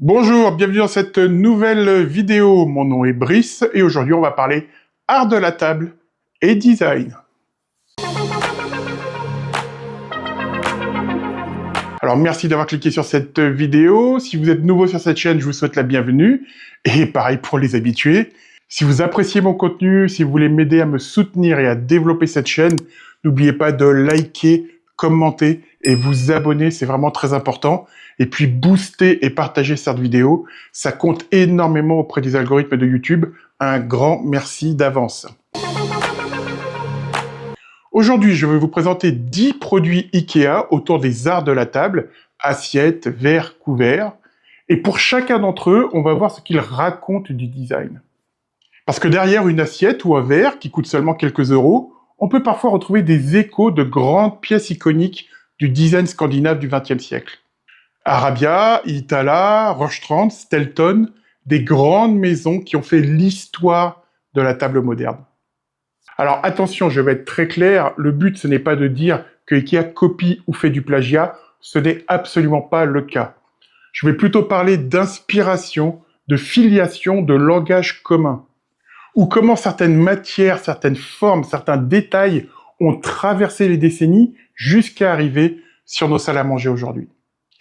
Bonjour, bienvenue dans cette nouvelle vidéo. Mon nom est Brice et aujourd'hui on va parler art de la table et design. Alors merci d'avoir cliqué sur cette vidéo. Si vous êtes nouveau sur cette chaîne, je vous souhaite la bienvenue. Et pareil pour les habitués. Si vous appréciez mon contenu, si vous voulez m'aider à me soutenir et à développer cette chaîne, n'oubliez pas de liker, commenter et vous abonner, c'est vraiment très important. Et puis booster et partager cette vidéo, ça compte énormément auprès des algorithmes de YouTube. Un grand merci d'avance. Aujourd'hui, je vais vous présenter 10 produits IKEA autour des arts de la table, assiettes, verres, couverts. Et pour chacun d'entre eux, on va voir ce qu'ils racontent du design. Parce que derrière une assiette ou un verre qui coûte seulement quelques euros, on peut parfois retrouver des échos de grandes pièces iconiques du design scandinave du XXe siècle. Arabia, Iittala, Rörstrand, Stelton, des grandes maisons qui ont fait l'histoire de la table moderne. Alors attention, je vais être très clair, le but ce n'est pas de dire que IKEA copie ou fait du plagiat, ce n'est absolument pas le cas. Je vais plutôt parler d'inspiration, de filiation, de langage commun, ou comment certaines matières, certaines formes, certains détails ont traversé les décennies jusqu'à arriver sur nos salles à manger aujourd'hui.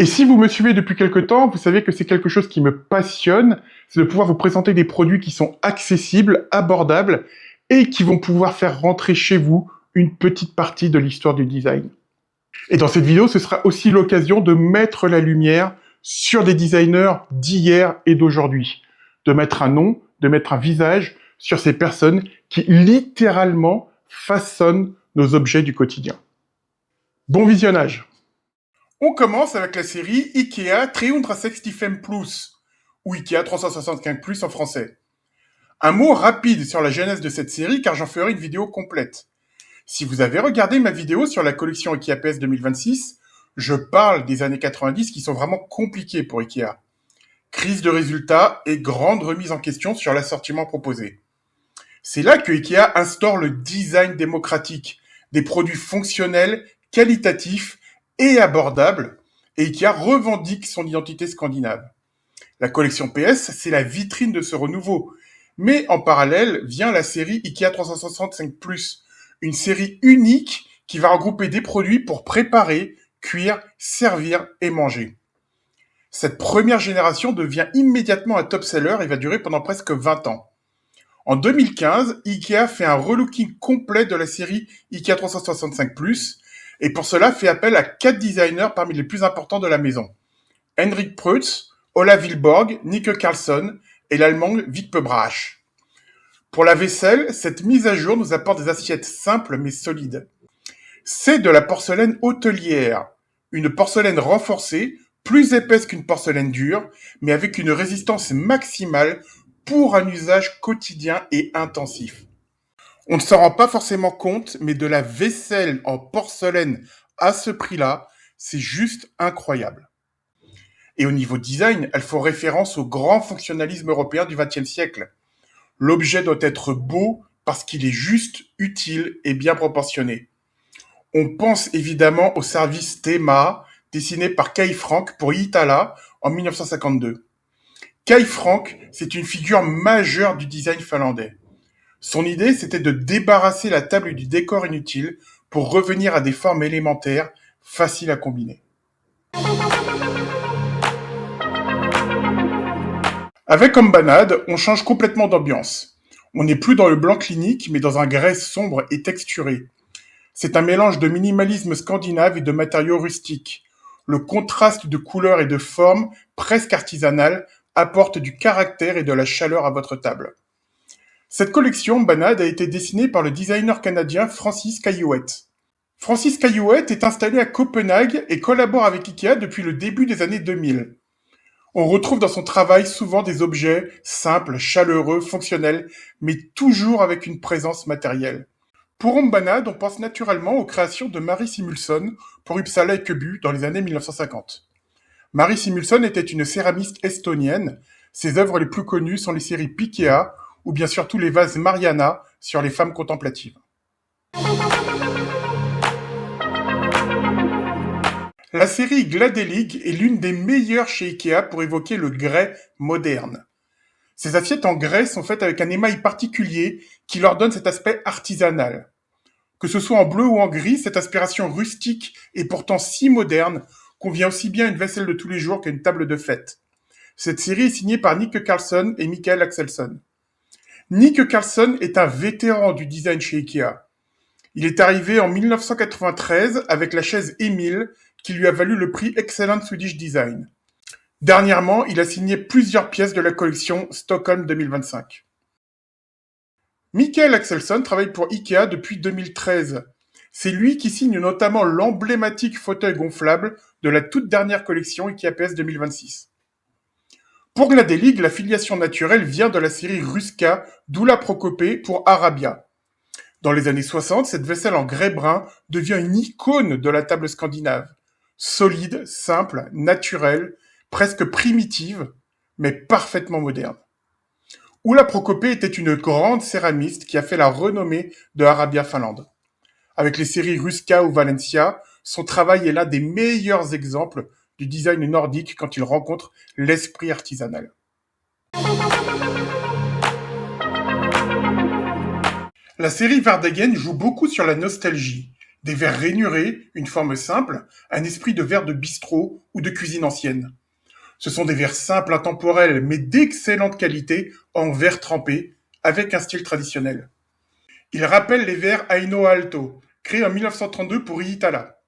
Et si vous me suivez depuis quelque temps, vous savez que c'est quelque chose qui me passionne, c'est de pouvoir vous présenter des produits qui sont accessibles, abordables, et qui vont pouvoir faire rentrer chez vous une petite partie de l'histoire du design. Et dans cette vidéo, ce sera aussi l'occasion de mettre la lumière sur des designers d'hier et d'aujourd'hui, de mettre un nom, de mettre un visage sur ces personnes qui littéralement façonnent nos objets du quotidien. Bon visionnage! On commence avec la série IKEA 365 Plus, ou IKEA 365 Plus en français. Un mot rapide sur la genèse de cette série car j'en ferai une vidéo complète. Si vous avez regardé ma vidéo sur la collection IKEA PS 2026, je parle des années 90 qui sont vraiment compliquées pour IKEA. Crise de résultats et grande remise en question sur l'assortiment proposé. C'est là que IKEA instaure le design démocratique, des produits fonctionnels, qualitatifs et abordables, et IKEA revendique son identité scandinave. La collection PS, c'est la vitrine de ce renouveau, mais en parallèle vient la série IKEA 365+, une série unique qui va regrouper des produits pour préparer, cuire, servir et manger. Cette première génération devient immédiatement un top-seller et va durer pendant presque 20 ans. En 2015, IKEA fait un relooking complet de la série IKEA 365+, et pour cela fait appel à 4 designers parmi les plus importants de la maison. Henrik Preuss, Olav Vilborg, Nicke Carlsson et l'allemand Wittpe Brasch. Pour la vaisselle, cette mise à jour nous apporte des assiettes simples mais solides. C'est de la porcelaine hôtelière, une porcelaine renforcée, plus épaisse qu'une porcelaine dure, mais avec une résistance maximale pour un usage quotidien et intensif. On ne s'en rend pas forcément compte, mais de la vaisselle en porcelaine à ce prix-là, c'est juste incroyable. Et au niveau design, elles font référence au grand fonctionnalisme européen du XXe siècle. L'objet doit être beau parce qu'il est juste, utile et bien proportionné. On pense évidemment au service Thema, dessiné par Kai Frank pour Iittala en 1952. Kai Frank, c'est une figure majeure du design finlandais. Son idée, c'était de débarrasser la table du décor inutile pour revenir à des formes élémentaires, faciles à combiner. Avec Ombanad, on change complètement d'ambiance. On n'est plus dans le blanc clinique, mais dans un grès sombre et texturé. C'est un mélange de minimalisme scandinave et de matériaux rustiques. Le contraste de couleurs et de formes, presque artisanales, apporte du caractère et de la chaleur à votre table. Cette collection Ombanad a été dessinée par le designer canadien Francis Caillouette. Francis Caillouette est installé à Copenhague et collabore avec IKEA depuis le début des années 2000. On retrouve dans son travail souvent des objets simples, chaleureux, fonctionnels, mais toujours avec une présence matérielle. Pour Ombanad, on pense naturellement aux créations de Mari Simulson pour Uppsala et Köby dans les années 1950. Mari Simulson était une céramiste estonienne. Ses œuvres les plus connues sont les séries Pikea ou bien sûr tous les vases Mariana sur les femmes contemplatives. La série Gladalig est l'une des meilleures chez Ikea pour évoquer le grès moderne. Ces assiettes en grès sont faites avec un émail particulier qui leur donne cet aspect artisanal. Que ce soit en bleu ou en gris, cette inspiration rustique et pourtant si moderne convient aussi bien à une vaisselle de tous les jours qu'à une table de fête. Cette série est signée par Nick Carlson et Michael Axelsson. Nick Carlson est un vétéran du design chez Ikea. Il est arrivé en 1993 avec la chaise Emil qui lui a valu le prix Excellent Swedish Design. Dernièrement, il a signé plusieurs pièces de la collection Stockholm 2025. Michael Axelsson travaille pour Ikea depuis 2013. C'est lui qui signe notamment l'emblématique fauteuil gonflable de la toute dernière collection Ikea PS 2026. Pour Gladalig, la filiation naturelle vient de la série Ruska d'Oula Procopé pour Arabia. Dans les années 60, cette vaisselle en grès brun devient une icône de la table scandinave. Solide, simple, naturelle, presque primitive, mais parfaitement moderne. Oula Procopé était une grande céramiste qui a fait la renommée de Arabia Finlande. Avec les séries Ruska ou Valencia, son travail est l'un des meilleurs exemples du design nordique quand il rencontre l'esprit artisanal. La série Verdegen joue beaucoup sur la nostalgie. Des verres rainurés, une forme simple, un esprit de verre de bistrot ou de cuisine ancienne. Ce sont des verres simples, intemporels, mais d'excellente qualité, en verre trempé, avec un style traditionnel. Ils rappellent les verres Aino Aalto, créés en 1932 pour Iittala.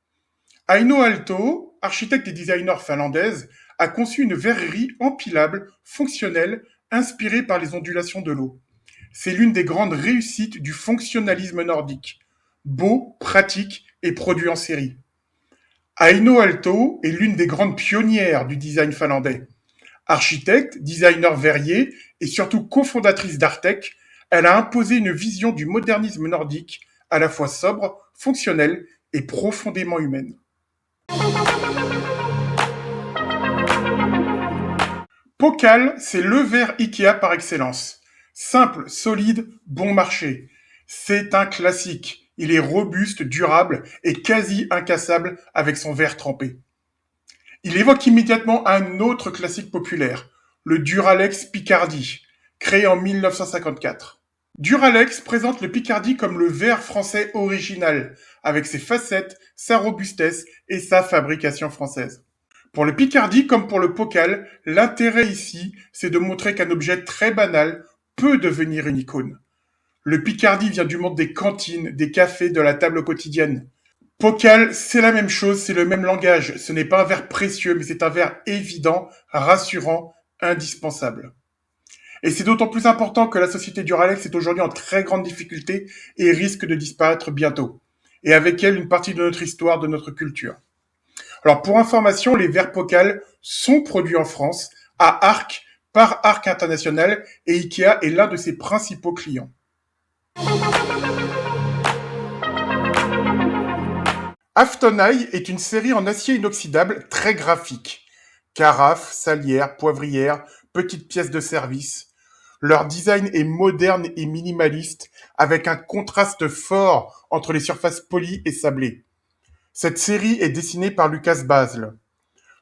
Aino Aalto, architecte et designer finlandaise, a conçu une verrerie empilable, fonctionnelle, inspirée par les ondulations de l'eau. C'est l'une des grandes réussites du fonctionnalisme nordique. Beau, pratique et produit en série. Aino Aalto est l'une des grandes pionnières du design finlandais. Architecte, designer verrier et surtout cofondatrice d'Artec, elle a imposé une vision du modernisme nordique à la fois sobre, fonctionnelle et profondément humaine. Pokal, c'est le verre Ikea par excellence. Simple, solide, bon marché. C'est un classique. Il est robuste, durable et quasi incassable avec son verre trempé. Il évoque immédiatement un autre classique populaire, le Duralex Picardie, créé en 1954. Duralex présente le Picardie comme le verre français original, avec ses facettes, sa robustesse et sa fabrication française. Pour le Picardie comme pour le Pokal, l'intérêt ici, c'est de montrer qu'un objet très banal peut devenir une icône. Le Picardie vient du monde des cantines, des cafés, de la table quotidienne. Pokal, c'est la même chose, c'est le même langage. Ce n'est pas un verre précieux, mais c'est un verre évident, rassurant, indispensable. Et c'est d'autant plus important que la société Duralex est aujourd'hui en très grande difficulté et risque de disparaître bientôt. Et avec elle, une partie de notre histoire, de notre culture. Alors, pour information, les verres Pokal sont produits en France, à Arc, par Arc International, et Ikea est l'un de ses principaux clients. Aftonai est une série en acier inoxydable très graphique. Carafes, salières, poivrières, petites pièces de service. Leur design est moderne et minimaliste, avec un contraste fort entre les surfaces polies et sablées. Cette série est dessinée par Lukas Basle.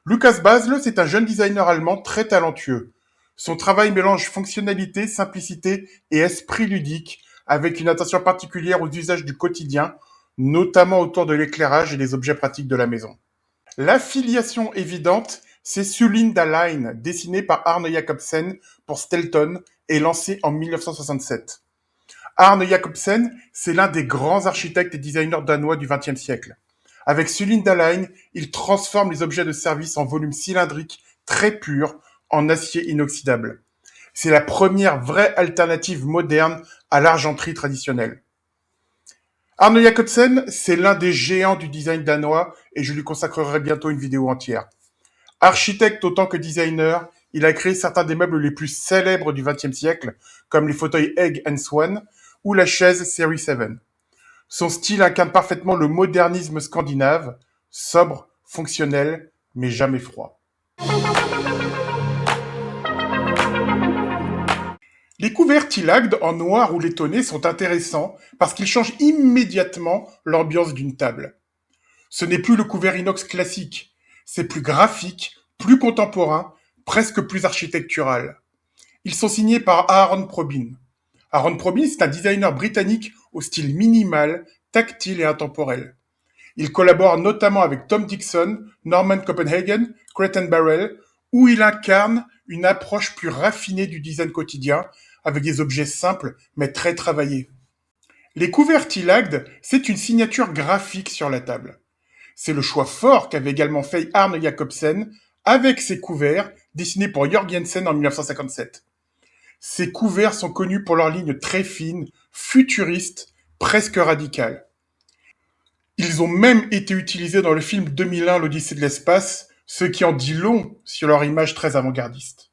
Lukas Basle, c'est un jeune designer allemand très talentueux. Son travail mélange fonctionnalité, simplicité et esprit ludique, avec une attention particulière aux usages du quotidien, notamment autour de l'éclairage et des objets pratiques de la maison. L'affiliation évidente, c'est Sulinda Line, dessinée par Arne Jacobsen pour Stelton et lancée en 1967. Arne Jacobsen, c'est l'un des grands architectes et designers danois du XXe siècle. Avec Sulinda Line, il transforme les objets de service en volume cylindrique très pur, en acier inoxydable. C'est la première vraie alternative moderne à l'argenterie traditionnelle. Arne Jacobsen, c'est l'un des géants du design danois et je lui consacrerai bientôt une vidéo entière. Architecte autant que designer, il a créé certains des meubles les plus célèbres du XXe siècle, comme les fauteuils Egg and Swan ou la chaise Series 7. Son style incarne parfaitement le modernisme scandinave, sobre, fonctionnel, mais jamais froid. Les couverts Tillagd en noir ou laitonné sont intéressants parce qu'ils changent immédiatement l'ambiance d'une table. Ce n'est plus le couvert inox classique, C'est plus graphique, plus contemporain, presque plus architectural. Ils sont signés par Aaron Probyn. Aaron Probyn, c'est un designer britannique au style minimal, tactile et intemporel. Il collabore notamment avec Tom Dixon, Norman Copenhagen, Crate & Barrel, où il incarne une approche plus raffinée du design quotidien, avec des objets simples mais très travaillés. Les couverts Tillagd, c'est une signature graphique sur la table. C'est le choix fort qu'avait également fait Arne Jacobsen avec ses couverts dessinés pour Jörg Jensen en 1957. Ces couverts sont connus pour leur ligne très fine, futuriste, presque radicale. Ils ont même été utilisés dans le film 2001 l'Odyssée de l'espace, ce qui en dit long sur leur image très avant-gardiste.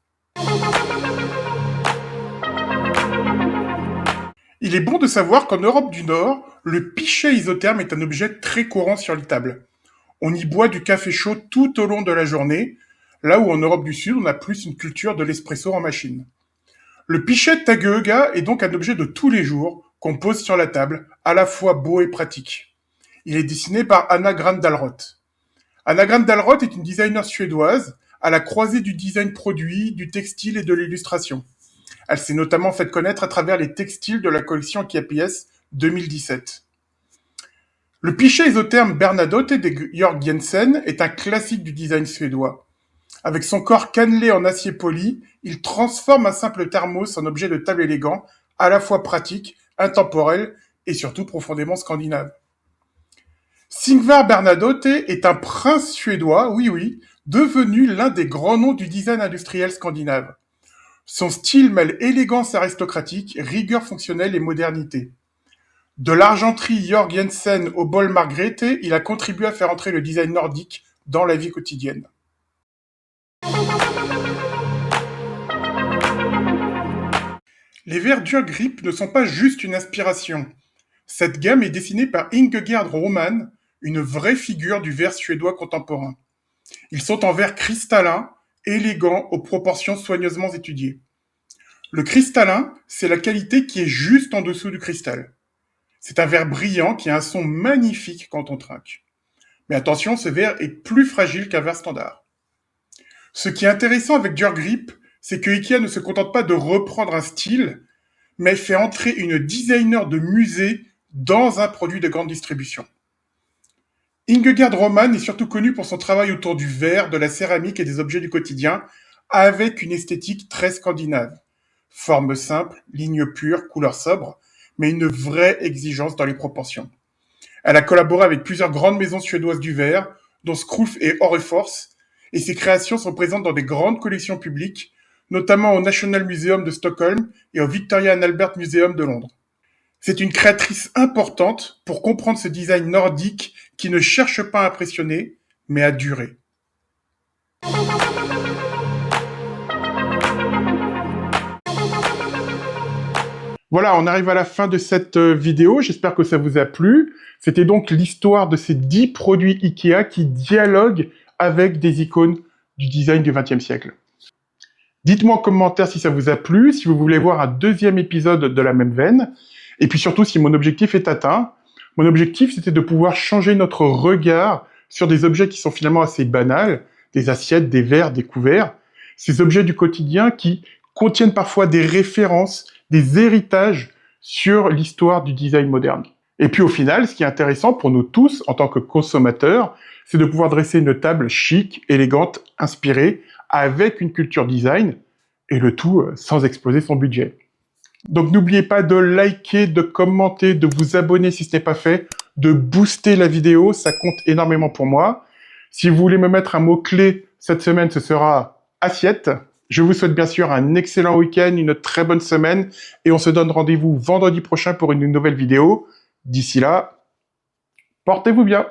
Il est bon de savoir qu'en Europe du Nord, le pichet isotherme est un objet très courant sur les tables. On y boit du café chaud tout au long de la journée, là où en Europe du Sud, on a plus une culture de l'espresso en machine. Le pichet Tageöga est donc un objet de tous les jours qu'on pose sur la table, à la fois beau et pratique. Il est dessiné par Anna Grandalroth. Anna Grandalroth est une designer suédoise à la croisée du design produit, du textile et de l'illustration. Elle s'est notamment faite connaître à travers les textiles de la collection KPS 2017. Le pichet isotherme Bernadotte de Jörg Jensen est un classique du design suédois. Avec son corps cannelé en acier poli, il transforme un simple thermos en objet de table élégant, à la fois pratique, intemporel et surtout profondément scandinave. Sigvar Bernadotte est un prince suédois, oui, devenu l'un des grands noms du design industriel scandinave. Son style mêle élégance aristocratique, rigueur fonctionnelle et modernité. De l'argenterie Jörg Jensen au bol Margrethe, il a contribué à faire entrer le design nordique dans la vie quotidienne. Les verres Djurgrip ne sont pas juste une inspiration. Cette gamme est dessinée par Ingegerd Roman, une vraie figure du verre suédois contemporain. Ils sont en verre cristallin, élégant, aux proportions soigneusement étudiées. Le cristallin, c'est la qualité qui est juste en dessous du cristal. C'est un verre brillant qui a un son magnifique quand on trinque. Mais attention, ce verre est plus fragile qu'un verre standard. Ce qui est intéressant avec Djurgrip, c'est que Ikea ne se contente pas de reprendre un style, mais fait entrer une designer de musée dans un produit de grande distribution. Ingegerd Roman est surtout connue pour son travail autour du verre, de la céramique et des objets du quotidien, avec une esthétique très scandinave. Forme simple, ligne pure, couleur sobre, mais une vraie exigence dans les proportions. Elle a collaboré avec plusieurs grandes maisons suédoises du verre, dont Skruf et Orrefors, et ses créations sont présentes dans des grandes collections publiques, notamment au National Museum de Stockholm et au Victoria and Albert Museum de Londres. C'est une créatrice importante pour comprendre ce design nordique qui ne cherche pas à impressionner, mais à durer. Voilà, on arrive à la fin de cette vidéo. J'espère que ça vous a plu. C'était donc l'histoire de ces 10 produits Ikea qui dialoguent avec des icônes du design du XXe siècle. Dites-moi en commentaire si ça vous a plu, si vous voulez voir un deuxième épisode de la même veine, et puis surtout si mon objectif est atteint. Mon objectif, c'était de pouvoir changer notre regard sur des objets qui sont finalement assez banals, des assiettes, des verres, des couverts, ces objets du quotidien qui contiennent parfois des références, des héritages sur l'histoire du design moderne. Et puis au final, ce qui est intéressant pour nous tous, en tant que consommateurs, c'est de pouvoir dresser une table chic, élégante, inspirée, avec une culture design, et le tout sans exploser son budget. Donc n'oubliez pas de liker, de commenter, de vous abonner si ce n'est pas fait, de booster la vidéo, ça compte énormément pour moi. Si vous voulez me mettre un mot-clé cette semaine, ce sera assiette. Je vous souhaite bien sûr un excellent week-end, une très bonne semaine, et on se donne rendez-vous vendredi prochain pour une nouvelle vidéo. D'ici là, portez-vous bien.